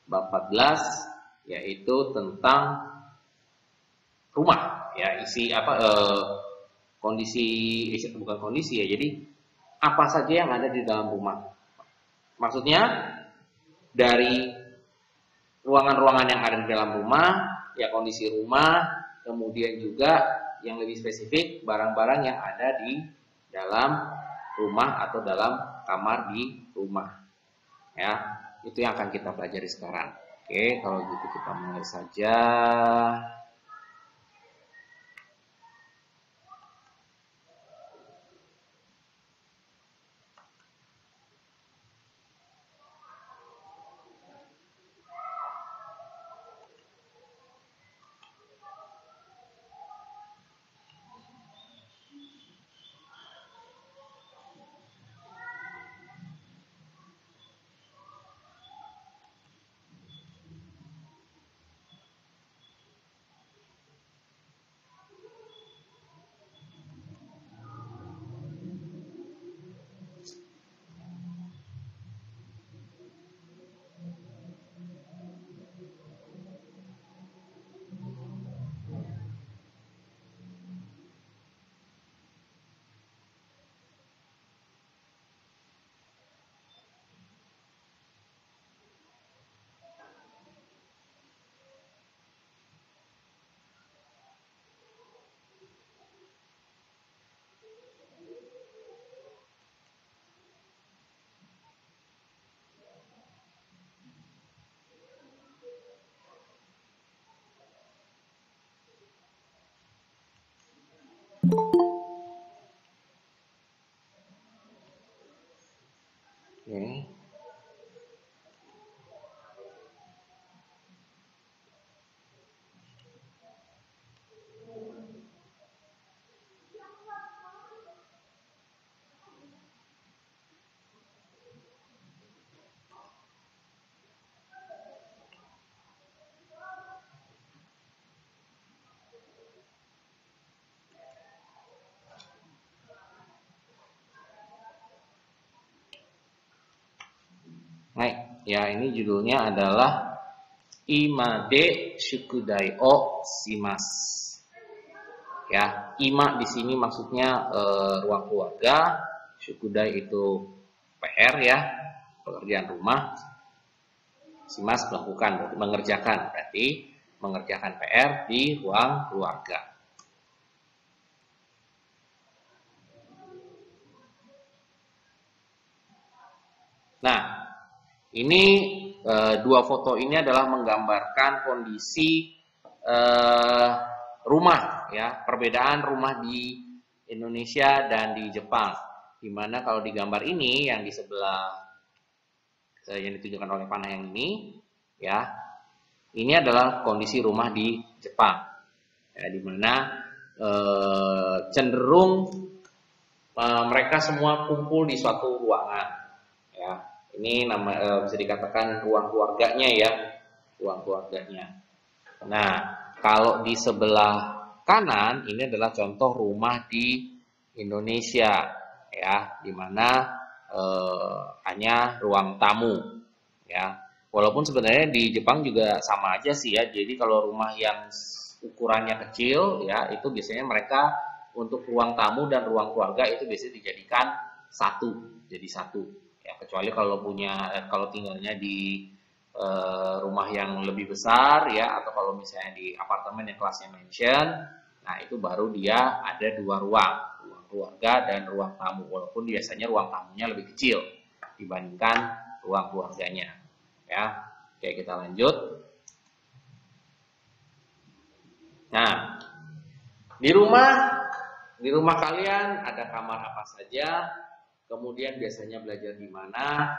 bab 14 yaitu tentang rumah, ya, isi apa kondisi, bukan kondisi ya, jadi apa saja yang ada di dalam rumah. Maksudnya dari ruangan-ruangan yang ada di dalam rumah, ya kondisi rumah, kemudian juga yang lebih spesifik barang-barang yang ada di dalam rumah atau dalam kamar di rumah. Ya, itu yang akan kita pelajari sekarang. Oke, kalau gitu kita mulai saja. Oke. Baik, ya ini judulnya adalah Imade Shukudai o Shimas. Ya, ima di sini maksudnya ruang keluarga, Shukudai itu PR ya, pekerjaan rumah. Shimas melakukan, mengerjakan, berarti mengerjakan PR di ruang keluarga. Nah, ini dua foto ini adalah menggambarkan kondisi rumah, ya, perbedaan rumah di Indonesia dan di Jepang. Dimana kalau di gambar ini yang di sebelah yang ditunjukkan oleh panah yang ini, ya, ini adalah kondisi rumah di Jepang, ya, dimana cenderung mereka semua kumpul di suatu ruangan, ya. Ini bisa dikatakan ruang keluarganya ya, ruang keluarganya. Nah, kalau di sebelah kanan ini adalah contoh rumah di Indonesia, ya, di mana hanya ruang tamu, ya. Walaupun sebenarnya di Jepang juga sama aja sih ya. Jadi kalau rumah yang ukurannya kecil, ya, itu biasanya mereka untuk ruang tamu dan ruang keluarga itu biasanya dijadikan satu, jadi satu. Ya, kecuali kalau tinggalnya di rumah yang lebih besar ya, atau kalau misalnya di apartemen yang kelasnya mansion, nah itu baru dia ada dua ruang keluarga dan ruang tamu, walaupun biasanya ruang tamunya lebih kecil dibandingkan ruang keluarganya, ya. Oke, kita lanjut. Nah, di rumah kalian ada kamar apa saja? Kemudian biasanya belajar di mana?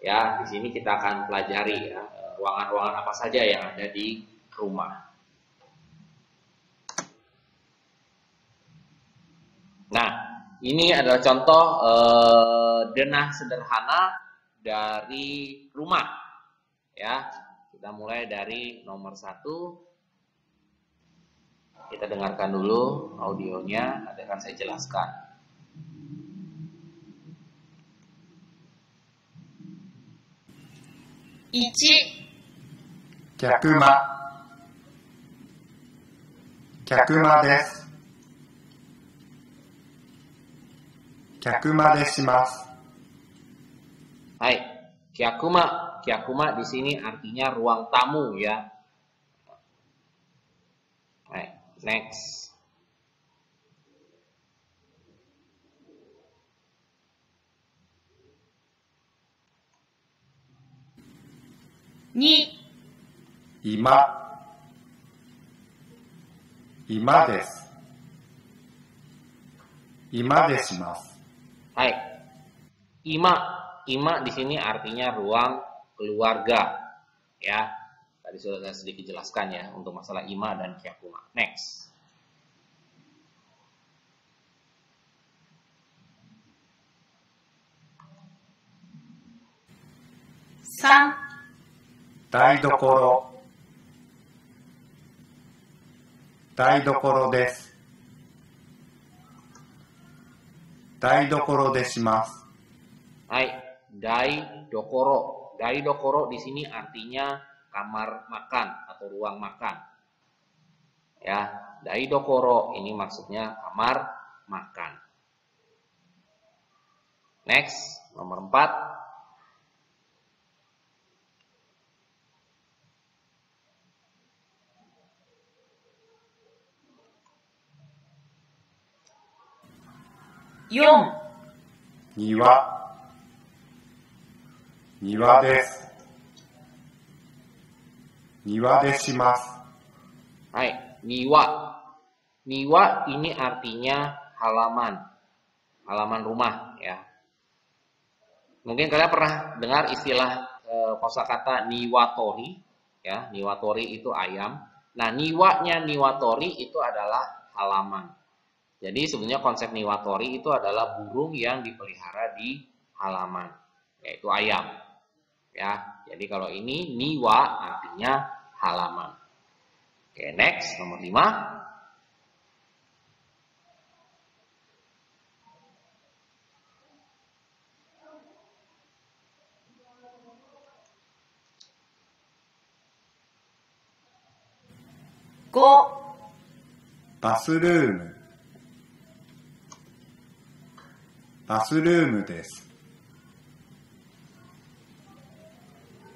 Ya, di sini kita akan pelajari ya, ruangan-ruangan apa saja yang ada di rumah. Nah, ini adalah contoh denah sederhana dari rumah. Ya, kita mulai dari nomor 1. Kita dengarkan dulu audionya, nanti akan saya jelaskan. Ichi, 客間、客間です。客間でします。Hai, kyakuma. Kyakuma di sini artinya ruang tamu ya. Hai, next. Ni. 今、今です。今でします。Hai, ima di sini artinya ruang keluarga, ya. Tadi sudah saya sedikit jelaskan ya untuk masalah ima dan kyakuma. Next. San. 台所、台所です。台所でします。Hai, dai dokoro. Dai dokoro di sini artinya kamar makan atau ruang makan. Ya, dai dokoro ini maksudnya kamar makan. Next, nomor 4. Yon. 庭、庭です。庭でします。Hai, niwa. Niwa ini artinya halaman. Halaman rumah ya. Mungkin kalian pernah dengar istilah kosakata niwatori ya. Niwatori itu ayam. Nah, niwanya niwatori itu adalah halaman. Jadi sebenarnya konsep niwatori itu adalah burung yang dipelihara di halaman, yaitu ayam. Ya, jadi kalau ini niwa artinya halaman. Oke, next nomor 5. Go. バスルーム、バスルームです。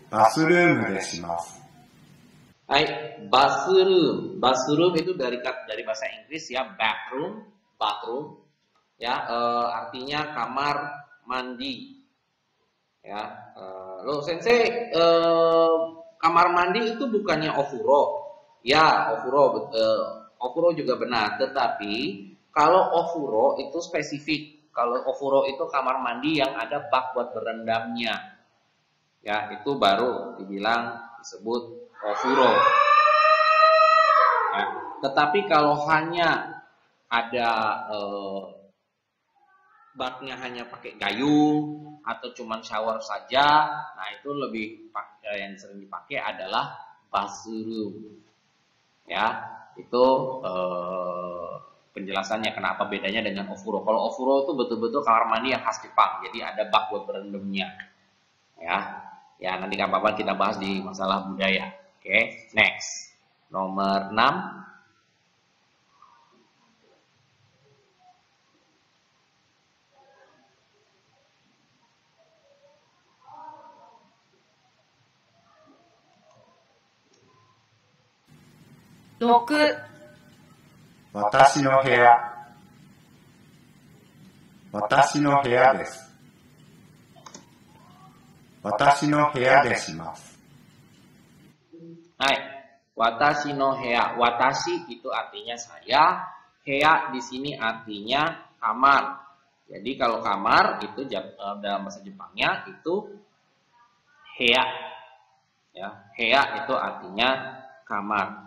バスルームでします。Hai, bathroom. Bathroom itu dari bahasa Inggris ya, bathroom, ya, artinya kamar mandi. Ya, loh sensei, kamar mandi itu bukannya ofuro? Ya, ofuro juga benar. Tetapi kalau ofuro itu spesifik. Kalau ofuro itu kamar mandi yang ada bak buat berendamnya. Ya, itu baru disebut ofuro. Ya, tetapi kalau hanya ada baknya hanya pakai gayung atau cuman shower saja, nah itu lebih yang sering dipakai adalah bathroom. Ya, itu penjelasannya kenapa bedanya dengan ofuro. Kalau ofuro itu betul-betul kamar mandi yang khas Jepang, jadi ada bak buat berendamnya. Ya nanti kapan-kapan kita bahas di masalah budaya. Oke, next. Nomor 6. Roku. 私の部屋、私の部屋です。私の部屋でします。Hai, watashi no heya. Watashi itu artinya saya, heya di sini artinya kamar. Jadi kalau kamar itu dalam bahasa Jepangnya itu heya. Ya, heya itu artinya kamar.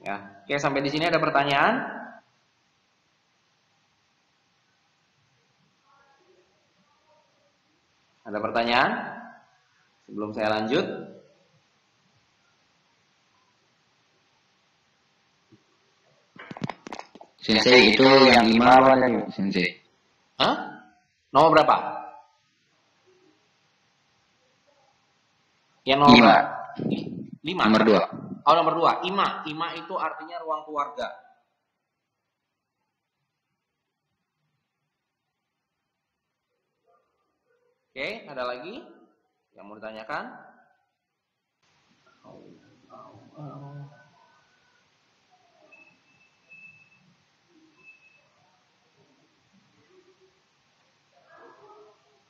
Ya, oke, sampai di sini ada pertanyaan? Ada pertanyaan? Sebelum saya lanjut. Sensei, itu yang 5 apa tadi, Sensei? Hah? Nomor berapa? Yang nomor Ima. 5. Nomor 2. Oh, nomor 2. Ima. Ima itu artinya ruang keluarga. Oke, ada lagi yang mau ditanyakan?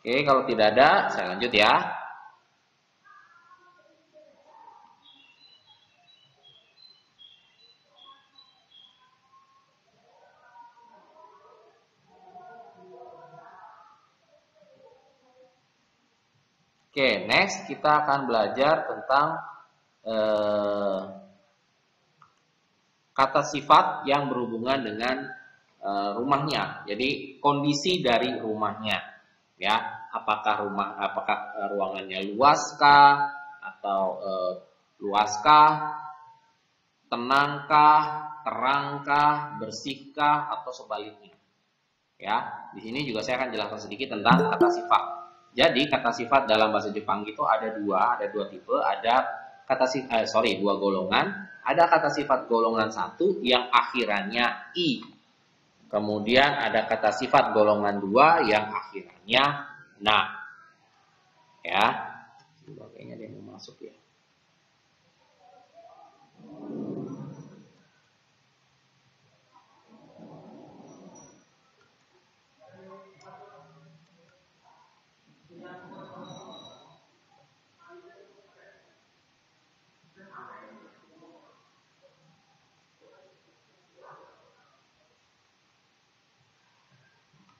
Oke, kalau tidak ada, saya lanjut ya. Oke, next kita akan belajar tentang kata sifat yang berhubungan dengan rumahnya. Jadi kondisi dari rumahnya, ya. Apakah ruangannya luaskah atau luaskah, tenangkah, terangkah, bersihkah, atau sebaliknya. Ya, di sini juga saya akan jelaskan sedikit tentang kata sifat. Jadi kata sifat dalam bahasa Jepang itu ada dua tipe, ada dua golongan. Ada kata sifat golongan 1 yang akhirannya i. Kemudian ada kata sifat golongan 2 yang akhirannya na. Ya. Kayaknya dia mau masuk ya.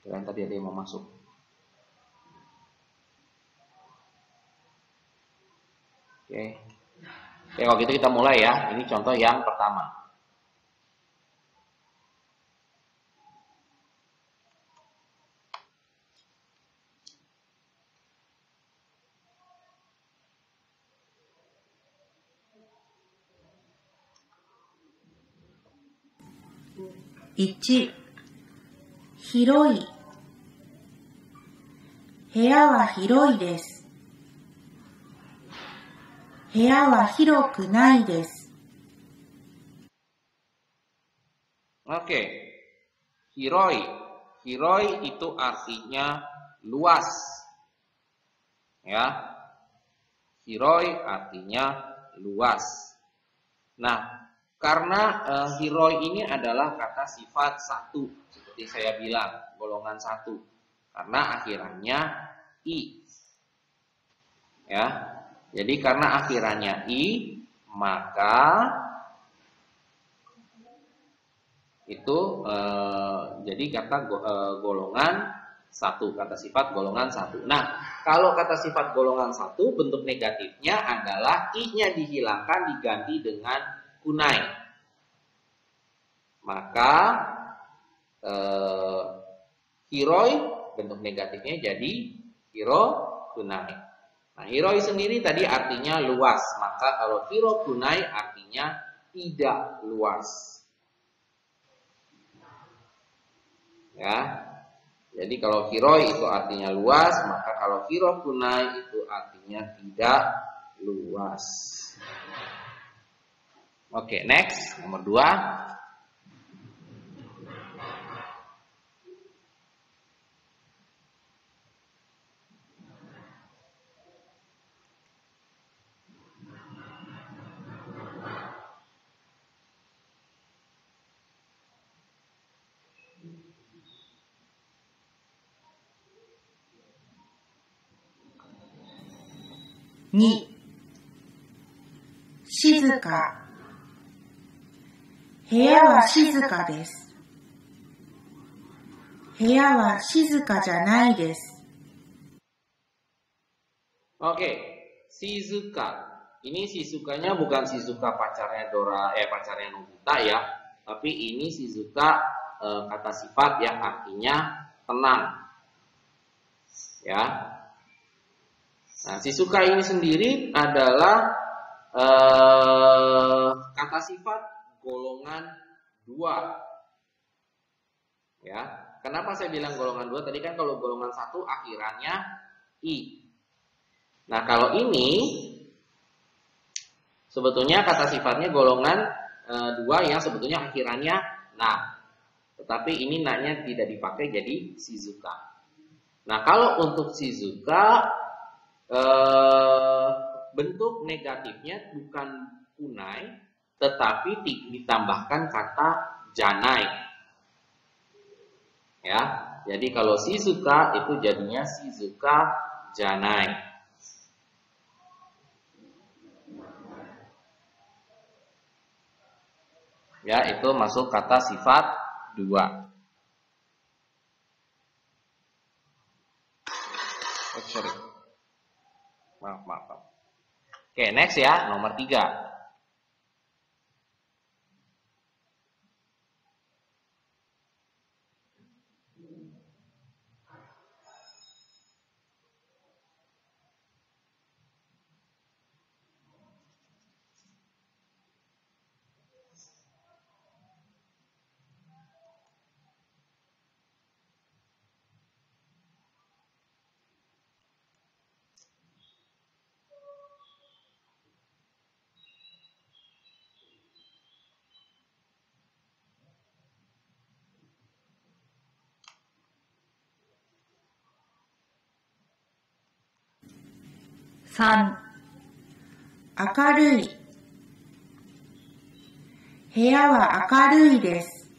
Kirain tadi ada yang mau masuk. Oke. Oke, kalau gitu kita mulai ya. Ini contoh yang pertama.1、広い。部屋は広いです。部屋は広くないです。Oke. Hiroi. Hiroi itu artinya luas. Ya. Hiroi artinya luas. Nah, karena hiroi ini adalah kata sifat 1, seperti saya bilang, golongan 1. Karena akhirannya i. Ya. Jadi karena akhirannya i, maka itu jadi kata golongan 1, kata sifat golongan 1. Nah, kalau kata sifat golongan 1 bentuk negatifnya adalah i-nya dihilangkan diganti dengan kunai. Maka hiroi bentuk negatifnya jadi hiro kunai. Nah, hiroi sendiri tadi artinya luas. Maka kalau hiro kunai artinya tidak luas. Ya. Jadi kalau hiroi itu artinya luas, maka kalau hiro kunai itu artinya tidak luas. Oke, next, nomor 2. Ni. 静か。部屋は静かです。部屋は静かじゃないです。Oke, Shizuka. Ini Shizukanya bukan Shizuka pacarnya pacarnya Nobita ya, tapi ini Shizuka kata sifat yang artinya tenang. Ya. Nah, Shizuka ini sendiri adalah kata sifat golongan 2. Ya. Kenapa saya bilang golongan 2? Tadi kan kalau golongan 1 akhirannya i. Nah, kalau ini Sebetulnya kata sifatnya golongan 2 yang sebetulnya akhirannya na. Tetapi ini na-nya tidak dipakai jadi shizuka. Nah, kalau untuk shizuka bentuk negatifnya bukan kunai, tetapi ditambahkan kata janai. Ya, jadi kalau shizuka itu jadinya shizuka janai. Ya, itu masuk kata sifat 2. Oh, sorry. Maaf. Oke, next ya, nomor 3.3. 明るい。部屋は明るいです。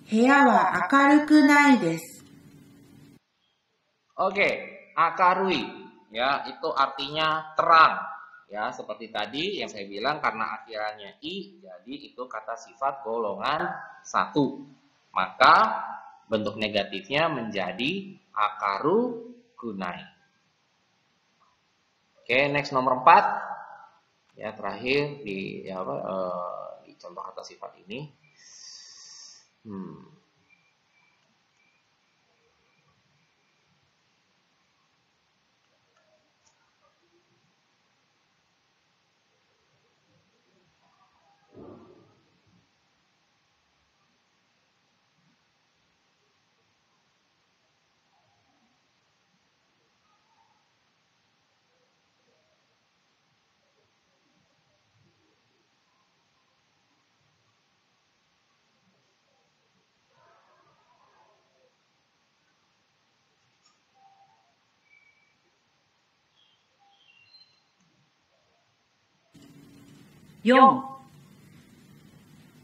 部屋は明るくないです。Oke, akarui ya, itu artinya terang. Ya, seperti tadi yang saya bilang karena akhirannya i, jadi itu kata sifat golongan 1. Maka bentuk negatifnya menjadi akaru kunai. Oke, next nomor 4. Ya, terakhir di di contoh kata sifat ini.4.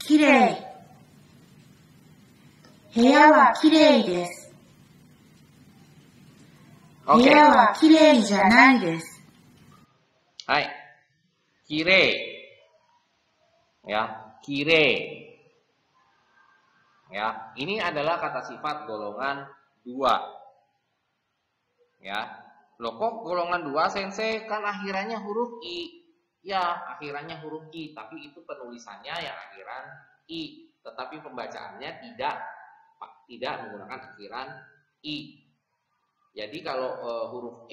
きれい。部屋はきれいです。部屋はきれいじゃないです。Hai, kire. Ya, kire. Ya, ini adalah kata sifat golongan 2. Ya. Loh kok golongan 2 sensei, kan akhirannya huruf i. Ya, akhirannya huruf i, tapi itu penulisannya yang akhiran i, tetapi pembacaannya tidak menggunakan akhiran i. Jadi kalau huruf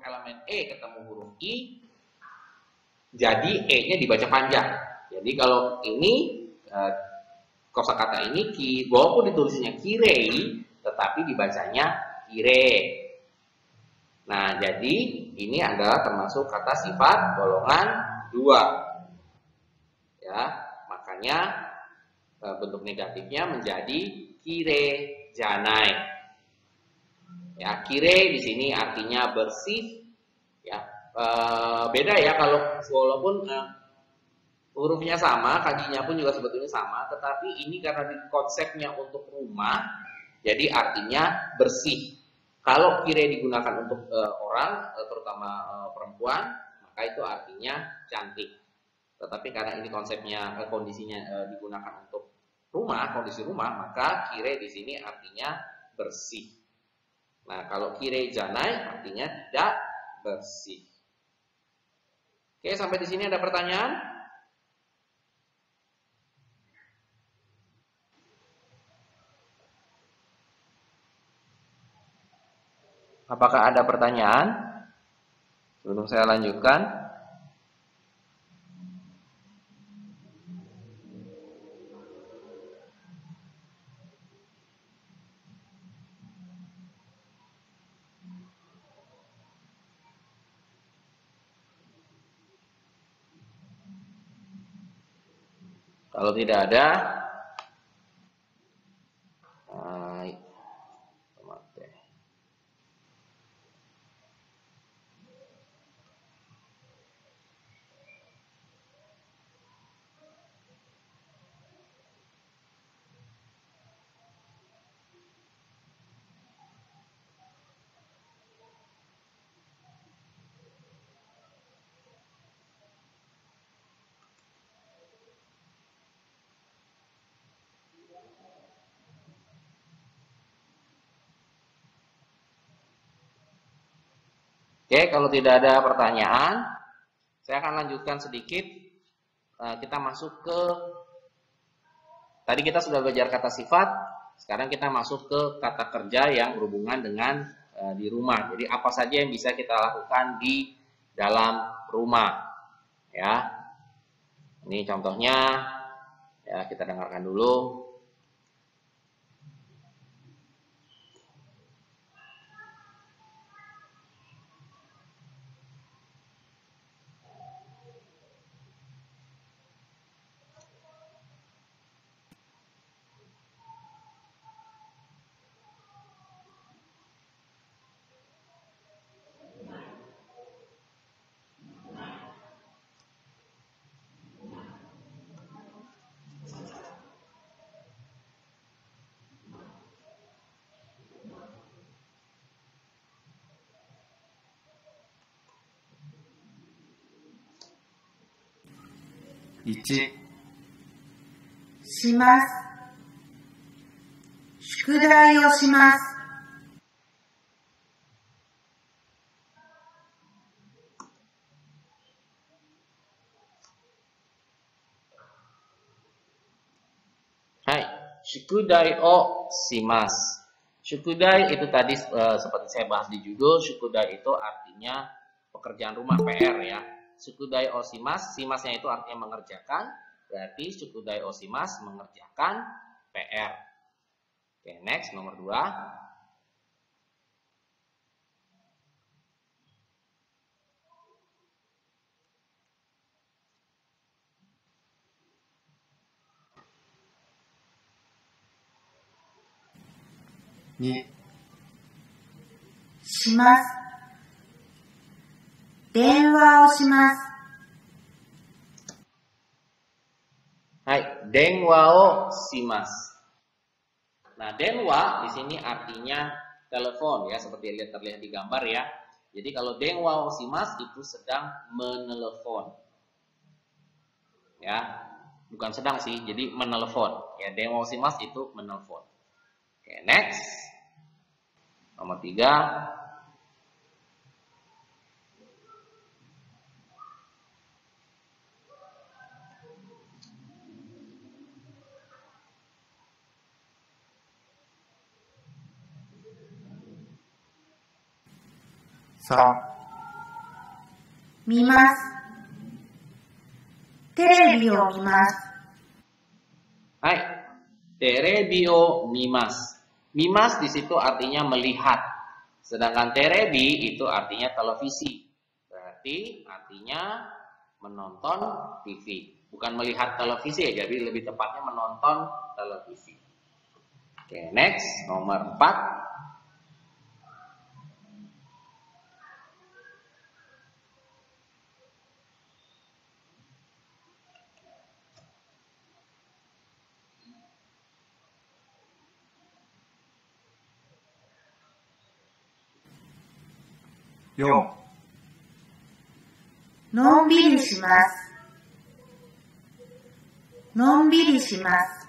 elemen e ketemu huruf i, jadi e-nya dibaca panjang. Jadi kalau ini kosakata ini walaupun ditulisnya kirei, tetapi dibacanya kire. Nah, jadi ini adalah termasuk kata sifat golongan 2. Ya, makanya bentuk negatifnya menjadi kire janai. Ya, kire di sini artinya bersih. Ya, beda ya kalau walaupun hurufnya sama, kanjinya pun juga sebetulnya sama, tetapi ini karena konsepnya untuk rumah, jadi artinya bersih. Kalau kire digunakan untuk orang, terutama perempuan, maka itu artinya cantik. Tetapi karena ini konsepnya, kondisinya digunakan untuk rumah, kondisi rumah, maka kire di sini artinya bersih. Nah, kalau kire janai artinya tidak bersih. Oke, sampai di sini ada pertanyaan? Apakah ada pertanyaan? Sebelum saya lanjutkan. Kalau tidak ada, oke, kalau tidak ada pertanyaan, saya akan lanjutkan sedikit. Kita masuk ke, tadi kita sudah belajar kata sifat, sekarang kita masuk ke kata kerja yang berhubungan dengan di rumah. Jadi apa saja yang bisa kita lakukan di dalam rumah. Ya, ini contohnya, ya kita dengarkan dulu.1、します。宿題をします。Hai, shukudai o shimasu. Shukudai itu tadi seperti saya bahas di judul, shukudai itu artinya pekerjaan rumah, PR ya. Shukudai o shimasu, shimasnya itu artinya mengerjakan, berarti shukudai o shimasu mengerjakan PR. Oke, next nomor 2.します。電話をします。Hai, denwa o shimasu. Nah, denwa di sini artinya telepon ya, seperti terlihat di gambar ya. Jadi kalau denwa o shimasu itu sedang menelepon. Ya, bukan sedang sih, jadi menelepon. Ya, denwa o shimasu itu menelepon. Oke, next. Nomor 3.見ます。テレビを見ます。Hai, terebi o mimasu. Mimas di situ artinya melihat. Sedangkan terebi itu artinya televisi. Berarti artinya menonton TV. Bukan melihat televisi ya, jadi lebih tepatnya menonton televisi. Oke, next, nomor 4.のんびりします。のんびりします。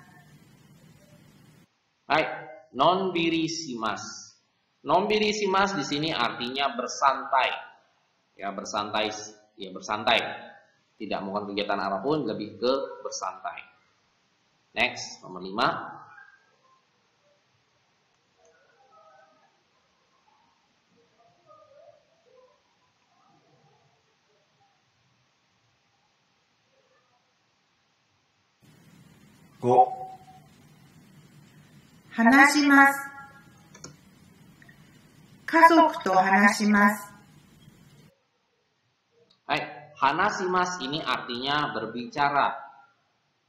Hai, nonbiri shimasu. Nonbiri shimasu di sini artinya bersantai. Ya, bersantai, ya bersantai. Tidak melakukan kegiatan apapun, lebih ke bersantai. Next, nomor 5. Go. 話します。家族と話します。Hai, hanashimasu ini artinya berbicara.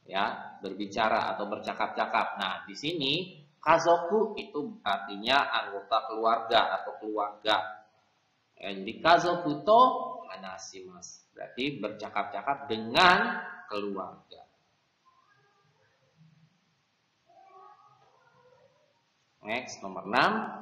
ya, berbicara atau bercakap-cakap. Nah, di sini kazoku itu artinya anggota keluarga atau keluarga. Ya, jadi kazoku to hanashimasu. Berarti bercakap-cakap dengan keluarga. Next, nomor 6.6、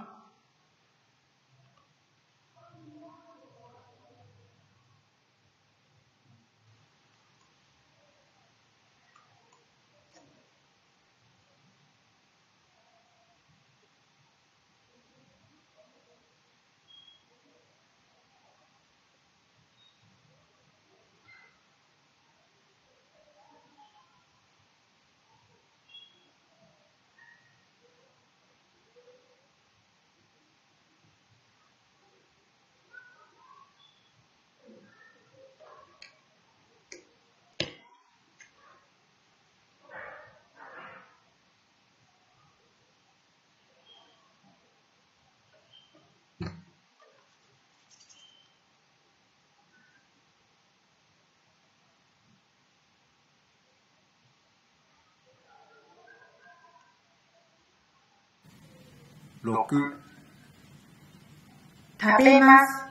食べます。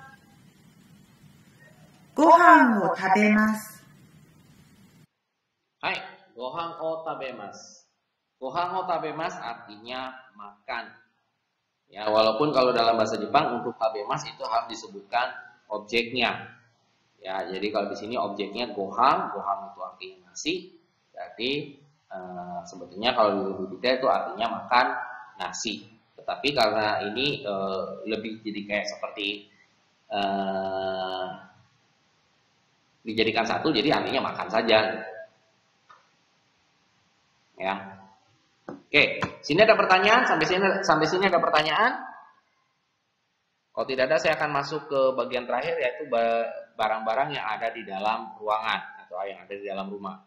ご飯を食べます。Hai, gohan o tabemasu. Gohan o tabemasu artinya makan. Ya, walaupun kalau dalam bahasa Jepang untuk tabemasu itu harus disebutkan objeknya. Ya, jadi kalau di sini objeknya gohan, gohan itu artinya nasi. Berarti sebetulnya kalau lebih detail itu artinya makan nasi. Tetapi karena ini lebih jadi kayak seperti dijadikan satu, jadi artinya makan saja. Ya. Oke, sini ada pertanyaan, sampai sini ada pertanyaan? Kalau tidak ada, saya akan masuk ke bagian terakhir, yaitu barang-barang yang ada di dalam ruangan atau yang ada di dalam rumah.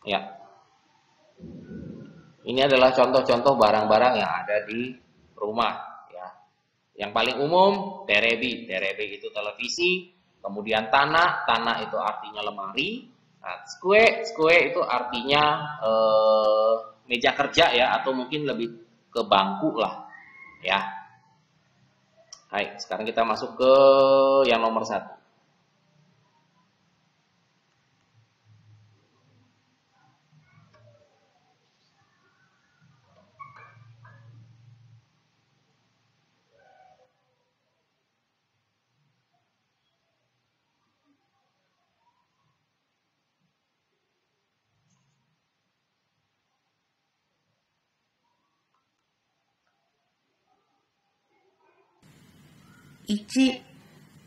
Ya. Ini adalah contoh-contoh barang-barang yang ada di rumah, ya. Yang paling umum terebi, terebi itu televisi, kemudian tanah, tanah itu artinya lemari. Nah, skue itu artinya meja kerja ya, atau mungkin lebih ke bangku lah, ya. Hai, sekarang kita masuk ke yang nomor 1.1、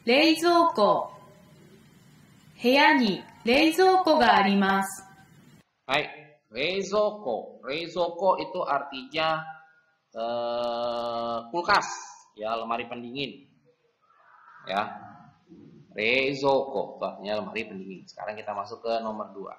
冷蔵庫。部屋に冷蔵庫があります。Hai, reizoko. Reizoko itu artinya kulkas, ya, lemari pendingin. Ya. Reizoko, artinya lemari pendingin. Sekarang kita masuk ke nomor 2.2、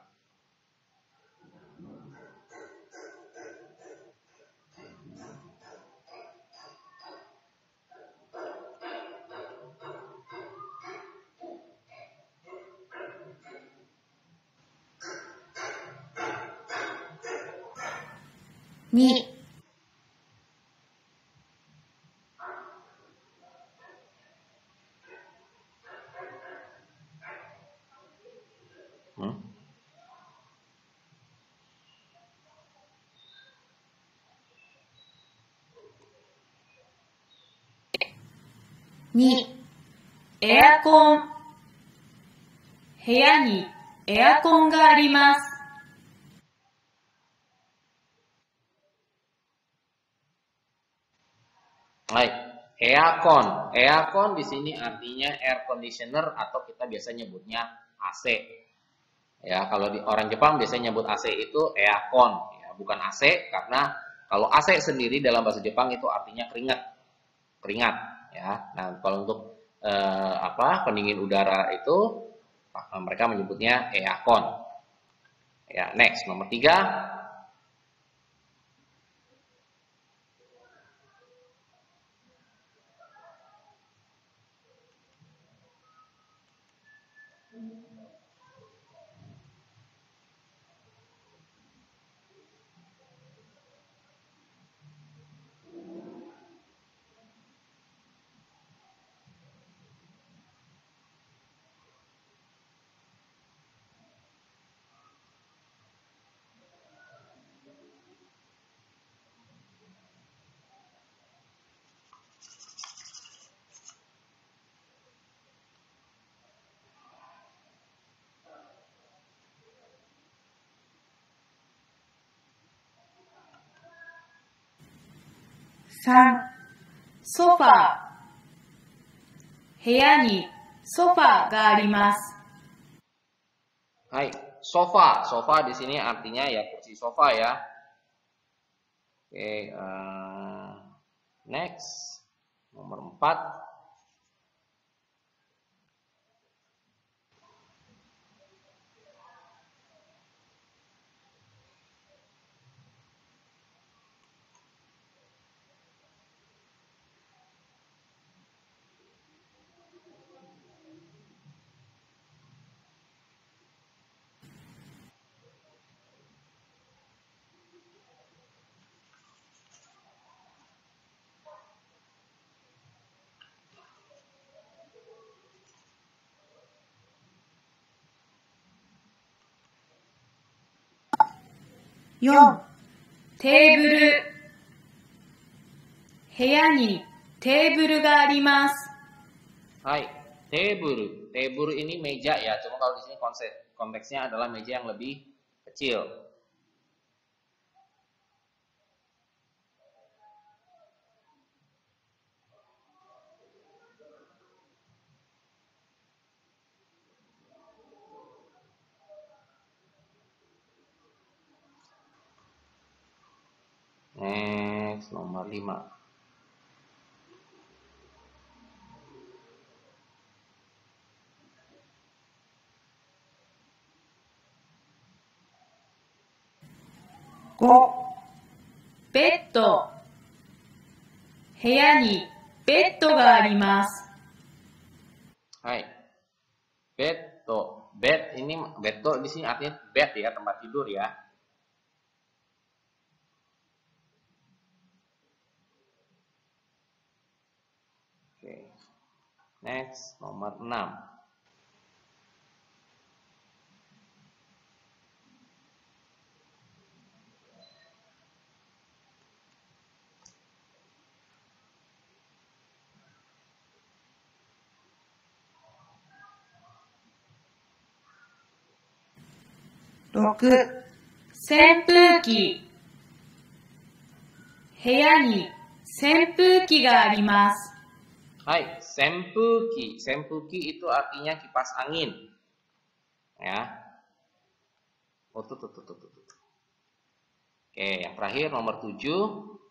2、エアコン。部屋にエアコンがあります。Baik, aircon. Aircon di sini artinya air conditioner atau kita biasa nyebutnya AC. Ya, kalau di orang Jepang biasanya nyebut AC itu aircon, ya, bukan AC, karena kalau AC sendiri dalam bahasa Jepang itu artinya keringat. Keringat, ya. Nah, kalau untuk pendingin udara itu Mereka menyebutnya eakon. Ya, next nomor 3.3、ソファー。部屋にソファーがあります。Hai, sofa. Sofa di sini artinya ya kursi sofa ya. Oke, next nomor 4.4、テーブル。部屋にテーブルがあります。Hai, tebur. Tebur ini meja ya. Cuma kalau di sini konteksnya adalah meja yang lebih kecil. Next nomor 5.ベッド。部屋にベッドがあります。Hai, beddo. Bed ini beddo di sini artinya bed ya, tempat tidur ya. Oke. Next nomor 6.扇風機。部屋に扇風機があります。Hai, senpuki. Senpuki itu artinya kipas angin. Ya. Oh, tuh. Oke, yang terakhir nomor 7.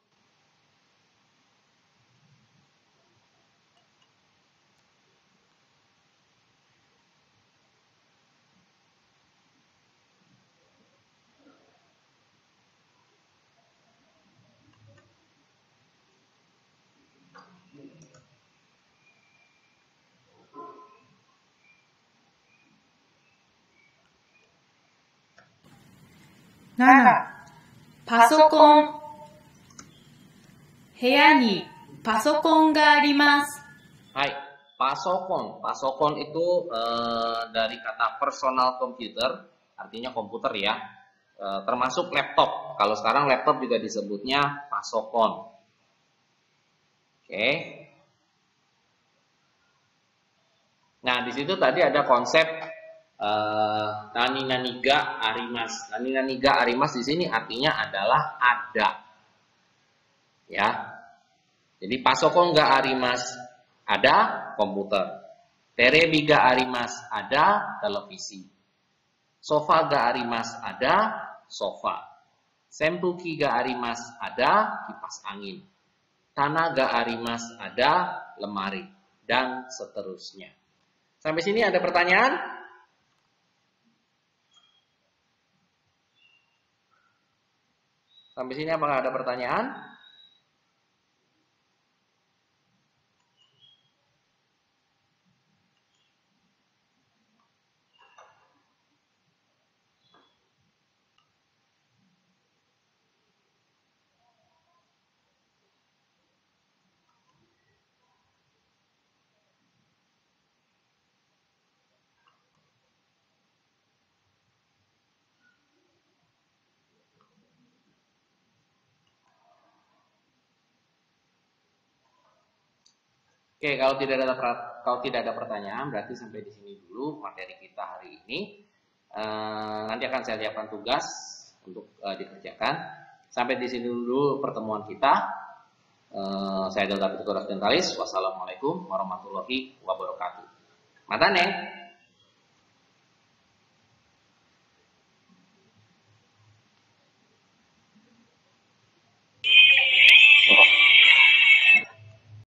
パソコン。部屋にパソコンがあります。Hai, pasokon. Pasokon itu dari kata personal computer, artinya komputer ya. Termasuk laptop. Kalau sekarang laptop juga disebutnya pasokon. Oke. Nah, di situ tadi ada konsep nani-naniga arimas. Nani-naniga arimas di sini artinya adalah ada. Ya. Jadi pasokon ga arimas, ada komputer. Terebi ga arimas, ada televisi. Sofa ga arimas, ada sofa. Senpuki ga arimas, ada kipas angin. Tanah ga arimas, ada lemari. Dan seterusnya. Sampai sini ada pertanyaan? Sampai sini apakah ada pertanyaan? Oke, kalau tidak ada pertanyaan, berarti sampai di sini dulu materi kita hari ini. Nanti akan saya siapkan tugas untuk dikerjakan. Sampai di sini dulu pertemuan kita. Saya Delta Pitukoras Dentalis. Wassalamualaikum warahmatullahi wabarakatuh. Matane.